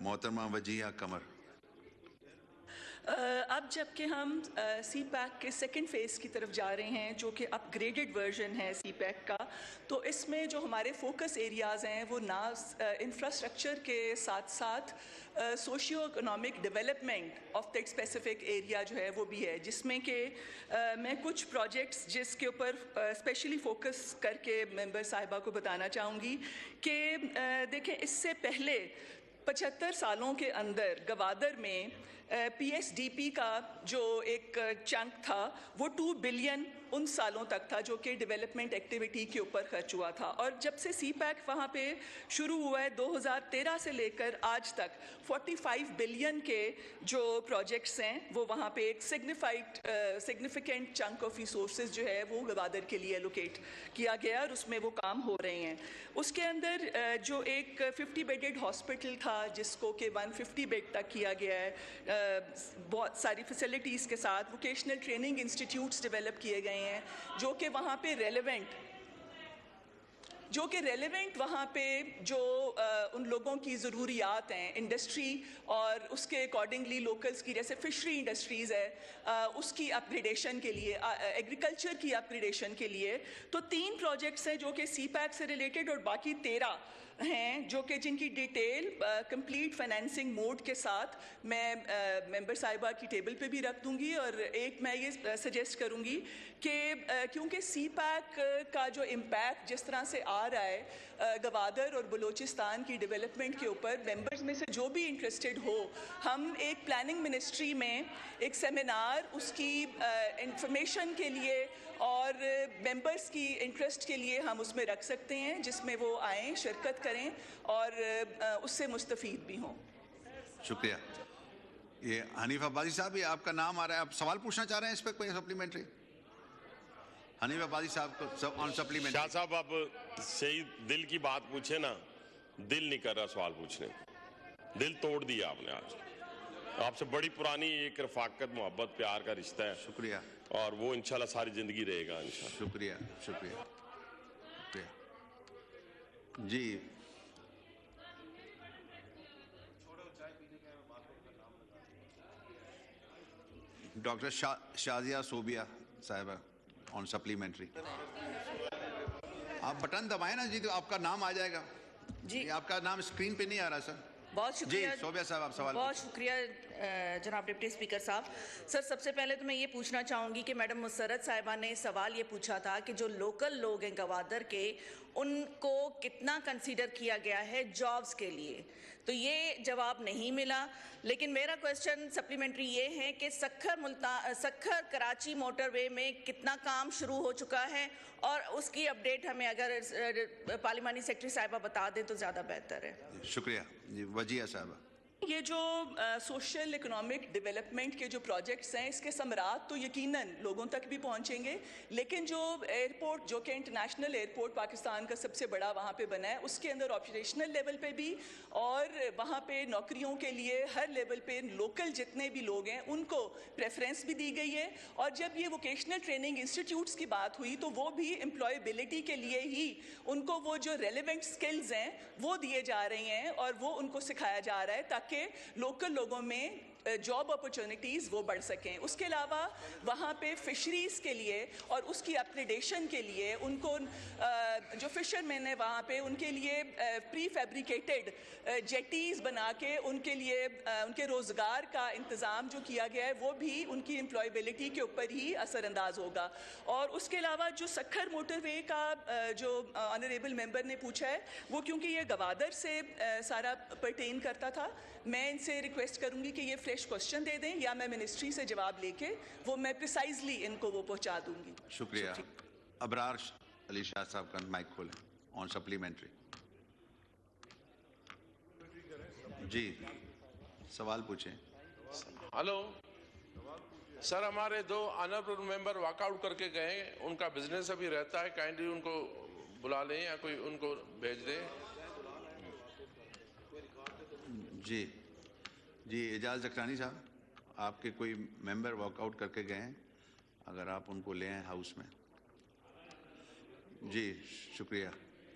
محترمہ وجیہ قمر۔ اب جب کہ ہم سی پیک کے سیکنڈ فیز کی طرف جا رہے ہیں جو کہ اپ گریڈڈ ورژن ہے سی پیک کا، تو اس میں جو ہمارے فوکس ایریاز ہیں وہ نہ انفراسٹرکچر کے ساتھ ساتھ socio economic development of that specific area جو ہے وہ بھی ہے، جس میں کہ میں کچھ پروجیکٹس جس کے اوپر اسپیشلی فوکس کر کے ممبر صاحبہ کو بتانا چاہوں گی کہ دیکھیں اس سے پہلے 75 سالوں کے اندر گوادر میں پی ایس ڈی پی کا جو ایک چنک تھا وہ 2 بلین ان سالوں تک تھا جو کہ ڈیولپمنٹ ایکٹیویٹی کے اوپر خرچ ہوا تھا، اور جب سے سی پیک وہاں پہ شروع ہوا ہے 2013 سے لے کر آج تک 45 بلین کے جو پروجیکٹس ہیں وہ وہاں پہ ایک سگنیفیکنٹ چنک آف ریسورسز جو ہے وہ گوادر کے لیے الوکیٹ کیا گیا اور اس میں وہ کام ہو رہے ہیں۔ اس کے اندر جو ایک 50 بیڈڈ ہاسپٹل تھا جس کو کہ 150 بیڈ تک کیا گیا ہے، بہت ساری فیسلٹیز کے ساتھ ووکیشنل ٹریننگ انسٹیٹیوٹس ڈیولپ کیے گئے ہیں جو کہ وہاں پہ ریلیونٹ وہاں پہ جو ان لوگوں کی ضروریات ہیں انڈسٹری اور اس کے اکارڈنگلی لوکلز کی، جیسے فشری انڈسٹریز ہے اس کی اپ گریڈیشن کے لیے، ایگریکلچر کی اپ گریڈیشن کے لیے، تو 3 پروجیکٹس ہیں جو کہ سی پیک سے ریلیٹڈ اور باقی 13 ہیں جو کہ جن کی ڈیٹیل کمپلیٹ فائنینسنگ موڈ کے ساتھ میں ممبر صاحبہ کی ٹیبل پہ بھی رکھ دوں گی۔ اور ایک میں یہ سجیسٹ کروں گی کہ کیونکہ سی پیک کا جو امپیکٹ جس طرح سے آ رہا ہے گوادر اور بلوچستان کی ڈیولپمنٹ کے اوپر، ممبرز میں سے جو بھی انٹرسٹڈ ہو، ہم ایک پلاننگ منسٹری میں ایک سیمینار اس کی انفارمیشن کے لیے اور ممبرز کی انٹرسٹ کے لیے ہم اس میں رکھ سکتے ہیں، جس میں وہ آئیں، شرکت کریں اور اس سے مستفید بھی ہوں۔ شکریہ۔ یہ حنیف عباسی صاحب، یہ آپ کا نام آ رہا ہے، آپ سوال پوچھنا چاہ رہے ہیں اس پہ کوئی سپلیمنٹری؟ حنیف عباسی صاحب کو آن سپلیمنٹری۔ شاہ صاحب آپ صحیح دل کی بات پوچھیں نا، دل نہیں کر رہا سوال پوچھنے، دل توڑ دیا آپ نے آج۔ آپ سے بڑی پرانی ایک رفاقت، محبت، پیار کا رشتہ ہے، شکریہ، اور وہ انشاءاللہ ساری زندگی رہے گا انشاءاللہ۔ شکریہ شکریہ شکریہ۔ جی ڈاکٹر شازیہ صوبیہ صاحبہ آن سپلیمنٹری۔ آپ بٹن دبائیں نا جی تو آپ کا نام آ جائے گا۔ جی آپ کا نام اسکرین پہ نہیں آ رہا سر۔ بہت شکریہ جی صوبیہ صاحب، آپ سوال۔ بہت شکریہ جناب ڈپٹی اسپیکر صاحب۔ سر سب سے پہلے تو میں یہ پوچھنا چاہوں گی کہ میڈم مسرت صاحبہ نے سوال یہ پوچھا تھا کہ جو لوکل لوگ ہیں گوادر کے، ان کو کتنا کنسیڈر کیا گیا ہے جابز کے لیے، تو یہ جواب نہیں ملا۔ لیکن میرا کویسچن سپلیمنٹری یہ ہے کہ سکھر کراچی موٹر وے میں کتنا کام شروع ہو چکا ہے، اور اس کی اپڈیٹ ہمیں اگر پارلیمانی سیکرٹری صاحبہ بتا دیں تو زیادہ بہتر ہے۔ شکریہ۔ جی وجیہ صاحبہ۔ یہ جو سوشل اکنامک ڈیولپمنٹ کے جو پروجیکٹس ہیں اس کے ثمرات تو یقیناً لوگوں تک بھی پہنچیں گے، لیکن جو ایئرپورٹ جو کہ انٹرنیشنل ایئرپورٹ پاکستان کا سب سے بڑا وہاں پہ بنا ہے، اس کے اندر آپریشنل لیول پہ بھی اور وہاں پہ نوکریوں کے لیے ہر لیول پہ لوکل جتنے بھی لوگ ہیں ان کو پریفرنس بھی دی گئی ہے۔ اور جب یہ ووکیشنل ٹریننگ انسٹیٹیوٹس کی بات ہوئی تو وہ بھی امپلائیبلٹی کے لیے ہی ان کو وہ جو ریلیونٹ سکلز ہیں وہ دیے جا رہے ہیں اور وہ ان کو سکھایا جا رہا ہے تاکہ لوکل لوگوں میں جاب اپرچونٹیز وہ بڑھ سکیں۔ اس کے علاوہ وہاں پہ فشریز کے لیے اور اس کی اپگریڈیشن کے لیے ان کو جو فشر مین ہیں وہاں پہ ان کے لیے پری فیبریکیٹڈ جیٹیز بنا کے ان کے لیے ان کے روزگار کا انتظام جو کیا گیا ہے وہ بھی ان کی امپلائیبلٹی کے اوپر ہی اثر انداز ہوگا۔ اور اس کے علاوہ جو سکھر موٹر وے کا جو آنریبل ممبر نے پوچھا ہے، وہ کیونکہ یہ گوادر سے سارا پرٹین کرتا تھا، میں ان سے ریکویسٹ کروں گی کہ یہ فریش کوسچن دے دیں یا میں منسٹری سے جواب لے کے وہ میں پریسائزلی ان کو وہ پہنچا دوں گی۔ شکریہ۔ ابرار علی شاہ صاحب کا مائک کھولیں آن سپلیمنٹری۔ جی سوال پوچھیں۔ ہلو سر، ہمارے 2 آنریبل ممبر واک آؤٹ کر کے گئے ہیں، ان کا بزنس ابھی رہتا ہے، کائنڈلی ان کو بلا لیں یا کوئی ان کو بھیج دیں۔ جی جی اعجاز زکرانی صاحب، آپ کے کوئی ممبر واک آؤٹ کر کے گئے ہیں، اگر آپ ان کو لے آئیں ہاؤس میں۔ جی شکریہ۔